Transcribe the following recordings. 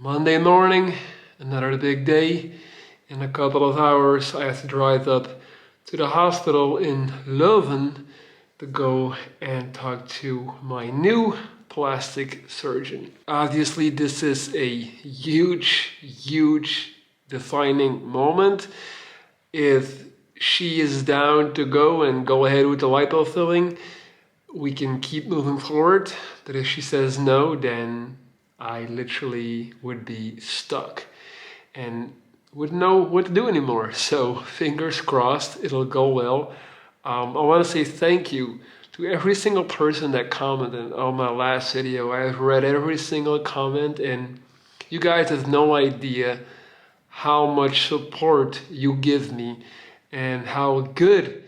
Monday morning, another big day. In a couple of hours, I have to drive up to the hospital in Leuven to go and talk to my new plastic surgeon. Obviously, this is a huge defining moment. If she is down to go and go ahead with the lipo filling, we can keep moving forward. But if she says no, then I literally would be stuck and wouldn't know what to do anymore. So fingers crossed, it'll go well. I want to say thank you to every single person that commented on my last video. I have read every single comment, and you guys have no idea how much support you give me and how good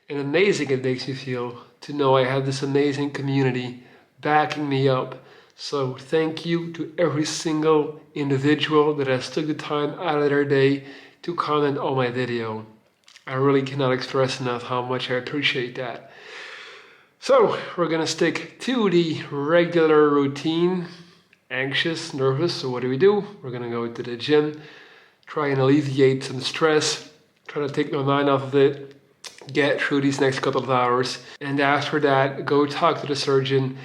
and amazing it makes me feel to know I have this amazing community backing me up. So thank you to every single individual that has took the time out of their day to comment on my video. I really cannot express enough how much I appreciate that. So we're gonna stick to the regular routine. Anxious, nervous, so what do? We're gonna go to the gym, try and alleviate some stress, try to take my mind off of it, get through these next couple of hours, and after that, go talk to the surgeon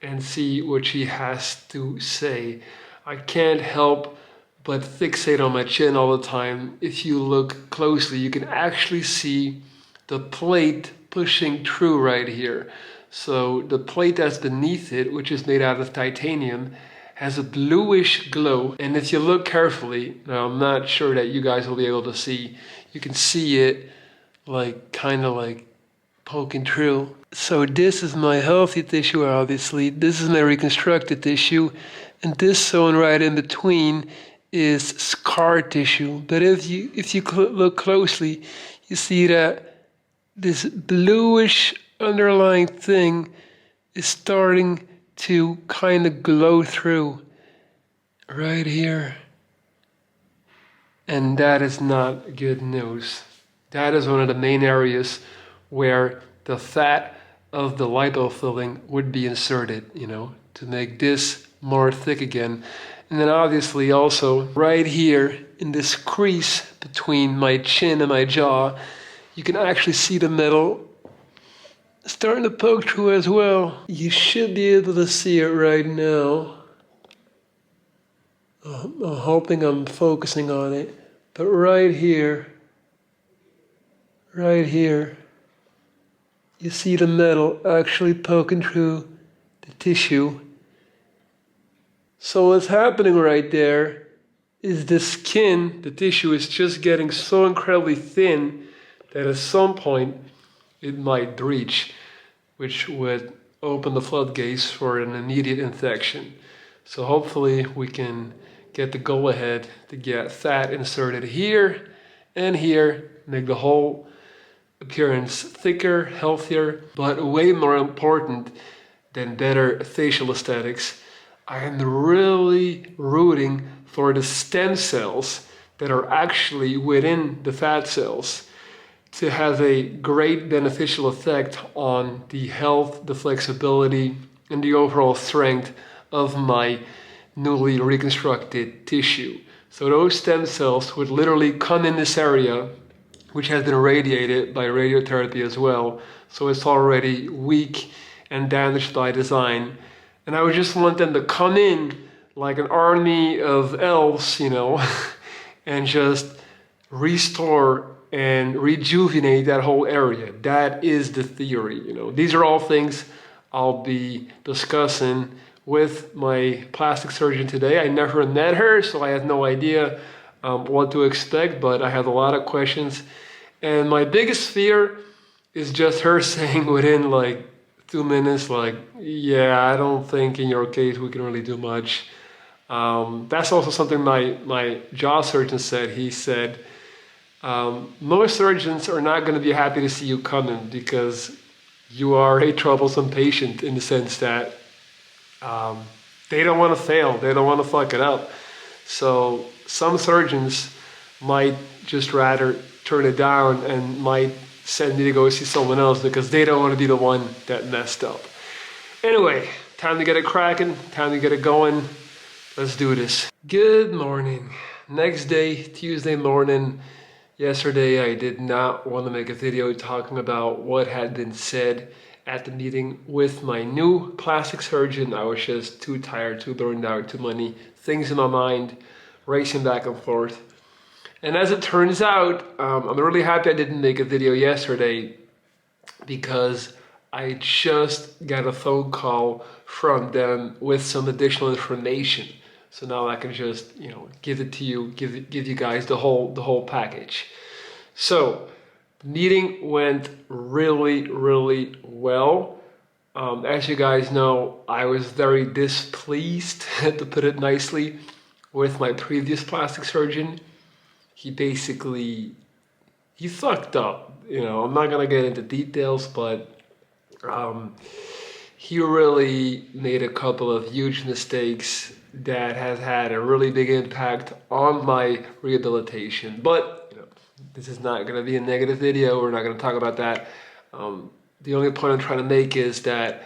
and see what she has to say. I can't help but fixate on my chin all the time. If you look closely, you can actually see the plate pushing through right here. So the plate that's beneath it, which is made out of titanium, has a bluish glow. And if you look carefully, now I'm not sure that you guys will be able to see, you can see it kind of poking through. So this is my healthy tissue, obviously. This is my reconstructed tissue. And this zone right in between is scar tissue. But if you look closely, you see that this bluish underlying thing is starting to kind of glow through right here. And that is not good news. That is one of the main areas where the fat of the lipo filling would be inserted, to make this more thick again. And then obviously also right here in this crease between my chin and my jaw, you can actually see the metal starting to poke through as well. You should be able to see it right now. I'm hoping I'm focusing on it. But right here, you see the metal actually poking through the tissue. So what's happening right there is the skin, the tissue is just getting so incredibly thin that at some point it might breach, which would open the floodgates for an immediate infection. So hopefully we can get the go-ahead to get fat inserted here and here, make the whole appearance thicker, healthier, but way more important than better facial aesthetics, I am really rooting for the stem cells that are actually within the fat cells to have a great beneficial effect on the health, the flexibility, and the overall strength of my newly reconstructed tissue. So those stem cells would literally come in this area, which has been radiated by radiotherapy as well. So it's already weak and damaged by design. And I would just want them to come in like an army of elves, and just restore and rejuvenate that whole area. That is the theory, These are all things I'll be discussing with my plastic surgeon today. I never met her, so I have no idea what to expect, but I have a lot of questions. And my biggest fear is just her saying within 2 minutes, yeah, I don't think in your case we can really do much. That's also something my jaw surgeon said. He said, most surgeons are not going to be happy to see you coming because you are a troublesome patient in the sense that they don't want to fail. They don't want to fuck it up. So some surgeons might just rather turn it down and might send me to go see someone else because they don't want to be the one that messed up. Anyway, time to get it cracking, time to get it going. Let's do this. Good morning. Next day, Tuesday morning. Yesterday, I did not want to make a video talking about what had been said at the meeting with my new plastic surgeon. I was just too tired, too burned out, too many things in my mind, racing back and forth. And as it turns out, I'm really happy I didn't make a video yesterday because I just got a phone call from them with some additional information. So now I can just, give it to you, give you guys the whole package. So the meeting went really, really well. As you guys know, I was very displeased, to put it nicely, with my previous plastic surgeon. He fucked up. I'm not gonna get into details, but he really made a couple of huge mistakes that has had a really big impact on my rehabilitation. But this is not going to be a negative video. We're not going to talk about that. The only point I'm trying to make is that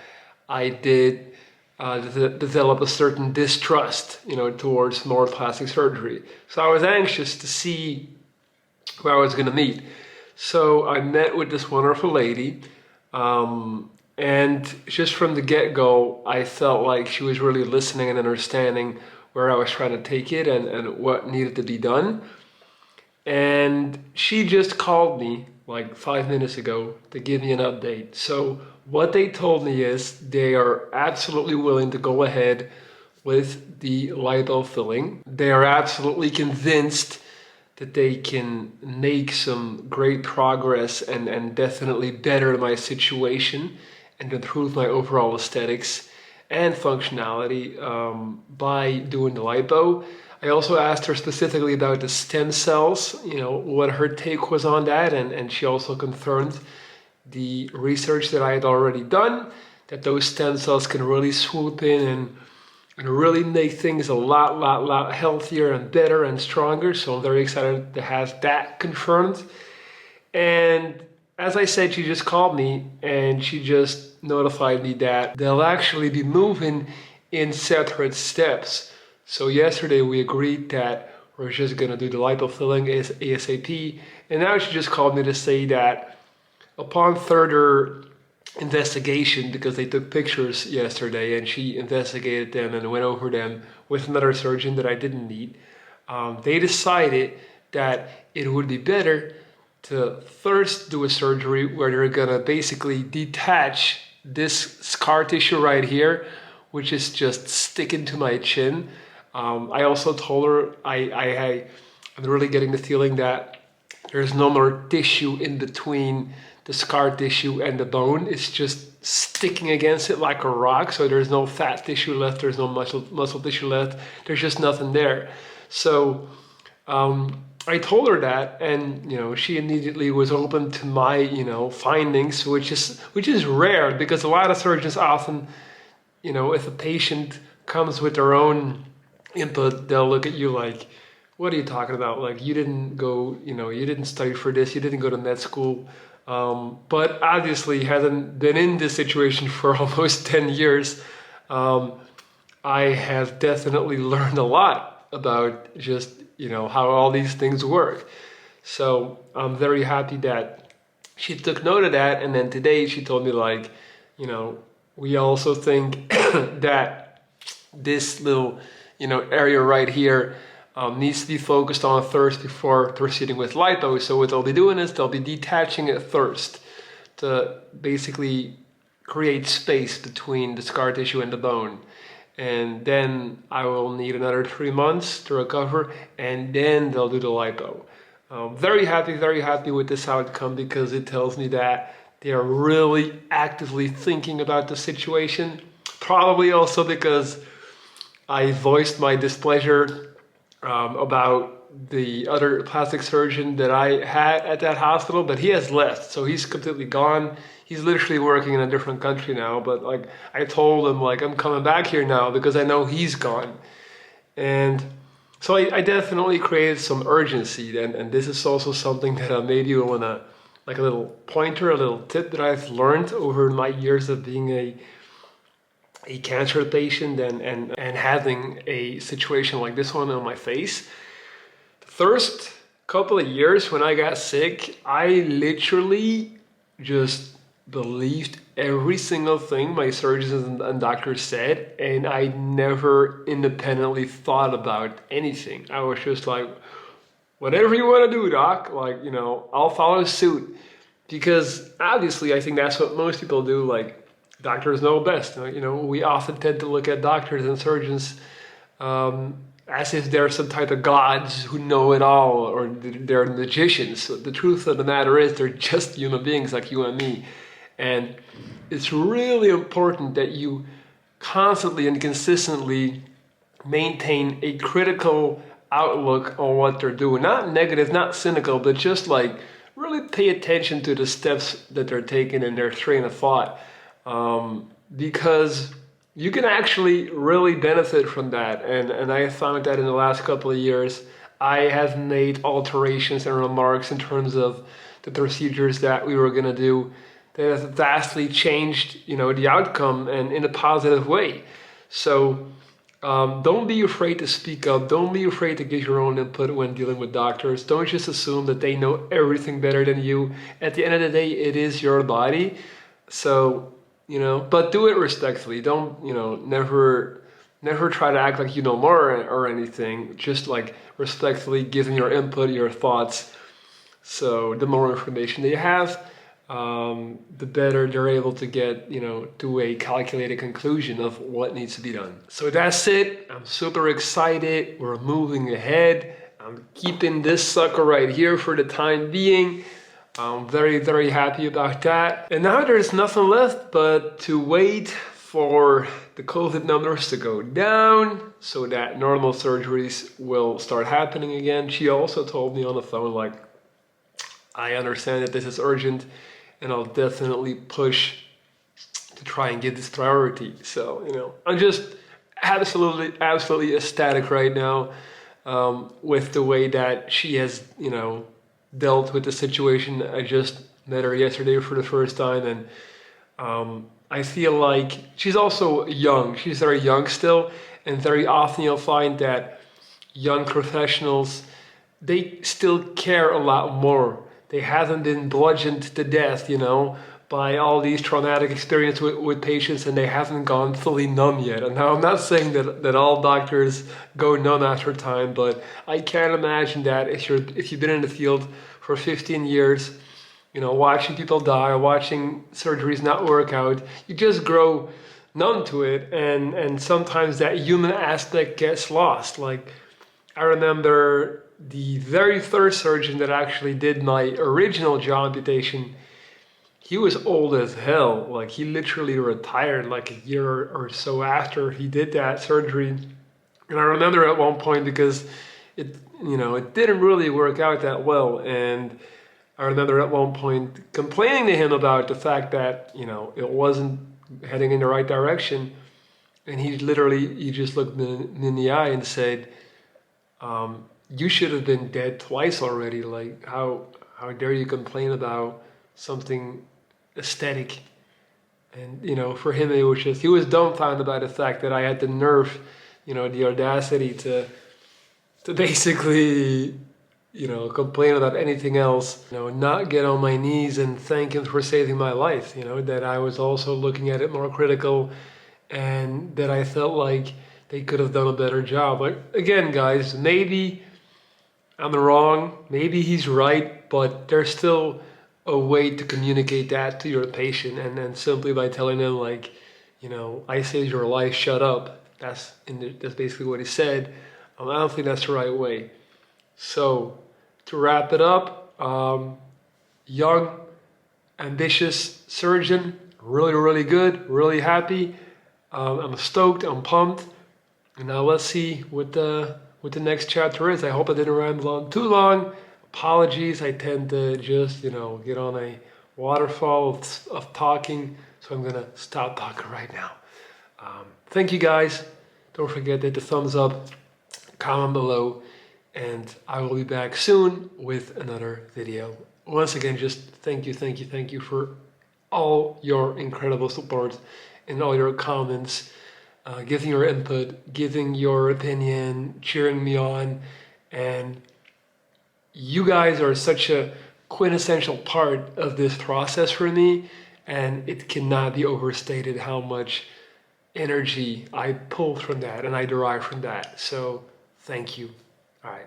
I did develop a certain distrust, towards more plastic surgery. So I was anxious to see who I was going to meet. So I met with this wonderful lady. And just from the get-go, I felt like she was really listening and understanding where I was trying to take it and what needed to be done. And she just called me like 5 minutes ago to give me an update. So what they told me is they are absolutely willing to go ahead with the lipo filling. They are absolutely convinced that they can make some great progress and definitely better my situation and improve my overall aesthetics and functionality by doing the lipo. I also asked her specifically about the stem cells, what her take was on that, and she also confirmed the research that I had already done, that those stem cells can really swoop in and really make things a lot healthier and better and stronger. So I'm very excited to have that confirmed. And as I said, she just called me and she just notified me that they'll actually be moving in separate steps. So yesterday we agreed that we're just gonna do the lipo filling ASAP. And now she just called me to say that upon further investigation, because they took pictures yesterday and she investigated them and went over them with another surgeon that I didn't meet, they decided that it would be better to first do a surgery where they're gonna basically detach this scar tissue right here, which is just sticking to my chin. I also told her I'm really getting the feeling that there's no more tissue in between the scar tissue and the bone. It's just sticking against it like a rock. So there's no fat tissue left. There's no muscle tissue left. There's just nothing there. So I told her that, and she immediately was open to my findings, which is rare because a lot of surgeons often, if a patient comes with their own input, they'll look at you like, what are you talking about? Like, you didn't go, you didn't study for this, you didn't go to med school. But obviously, having been in this situation for almost 10 years, I have definitely learned a lot about just, how all these things work. So I'm very happy that she took note of that. And then today she told me like, we also think that this little, area right here needs to be focused on first before proceeding with lipo. So what they'll be doing is they'll be detaching it first to basically create space between the scar tissue and the bone. And then I will need another 3 months to recover, and then they'll do the lipo. Very happy with this outcome because it tells me that they are really actively thinking about the situation. Probably also because I voiced my displeasure about the other plastic surgeon that I had at that hospital, but he has left, so he's completely gone. He's literally working in a different country now, but like I told him, like I'm coming back here now because I know he's gone. And so I definitely created some urgency, and this is also something that I maybe want to, like a little pointer, a little tip that I've learned over my years of being a cancer patient and having a situation like this one on my face. The first couple of years when I got sick, I literally just believed every single thing my surgeons and doctors said, and I never independently thought about anything. I was just like, whatever you want to do, doc, like, you know, I'll follow suit. Because obviously, I think that's what most people do. Like, doctors know best. You know, we often tend to look at doctors and surgeons as if they're some type of gods who know it all, or they're magicians. So the truth of the matter is, they're just human beings like you and me. And it's really important that you constantly and consistently maintain a critical outlook on what they're doing. Not negative, not cynical, but just like really pay attention to the steps that they're taking in their train of thought. Because you can actually really benefit from that. And I found that in the last couple of years, I have made alterations and remarks in terms of the procedures that we were going to do that have vastly changed, you know, the outcome and in a positive way. So don't be afraid to speak up. Don't be afraid to give your own input when dealing with doctors. Don't just assume that they know everything better than you. At the end of the day, it is your body. So, you know, but do it respectfully. Don't, you know, never try to act like you know more or anything. Just like respectfully giving your input, your thoughts. So the more information that you have, the better they're able to get, you know, to a calculated conclusion of what needs to be done. So that's it. I'm super excited. We're moving ahead. I'm keeping this sucker right here for the time being. I'm very, very happy about that. And now there's nothing left but to wait for the COVID numbers to go down so that normal surgeries will start happening again. She also told me on the phone, like, I understand that this is urgent, and I'll definitely push to try and get this priority. So, you know, I'm just absolutely ecstatic right now with the way that she has, you know, dealt with the situation. I just met her yesterday for the first time, and I feel like she's also young. She's very young still, and very often you'll find that young professionals, they still care a lot more. They haven't been bludgeoned to death, you know, by all these traumatic experiences with patients, and they haven't gone fully numb yet. And now I'm not saying that all doctors go numb after time, but I can't imagine that if you've been in the field for 15 years, you know, watching people die, watching surgeries not work out, you just grow numb to it, and sometimes that human aspect gets lost. Like, I remember the very first surgeon that actually did my original jaw amputation, he was old as hell. Like, he literally retired like a year or so after he did that surgery. And I remember at one point, because it didn't really work out that well, and I remember at one point complaining to him about the fact that, you know, it wasn't heading in the right direction. And he just looked me in the eye and said, you should have been dead twice already. Like, how dare you complain about something aesthetic? And, you know, for him, he was dumbfounded by the fact that I had the nerve, you know, the audacity to basically, you know, complain about anything else, you know, not get on my knees and thank him for saving my life, you know, that I was also looking at it more critical, and that I felt like they could have done a better job. Like, again, guys, maybe I'm wrong, maybe he's right, but there's still a way to communicate that to your patient, and then simply by telling them, like, you know, I saved your life, shut up. That's basically what he said. I don't think that's the right way. So, to wrap it up, young, ambitious surgeon, really, really good, really happy. I'm stoked, I'm pumped. And now let's see what the next chapter is. I hope I didn't ramble on too long. Apologies, I tend to just, you know, get on a waterfall of talking, so I'm gonna stop talking right now. Thank you guys. Don't forget to hit the thumbs up, comment below, and I will be back soon with another video. Once again, just thank you for all your incredible support in all your comments, giving your input, giving your opinion, cheering me on. And you guys are such a quintessential part of this process for me, and it cannot be overstated how much energy I pull from that and I derive from that. So thank you. All right.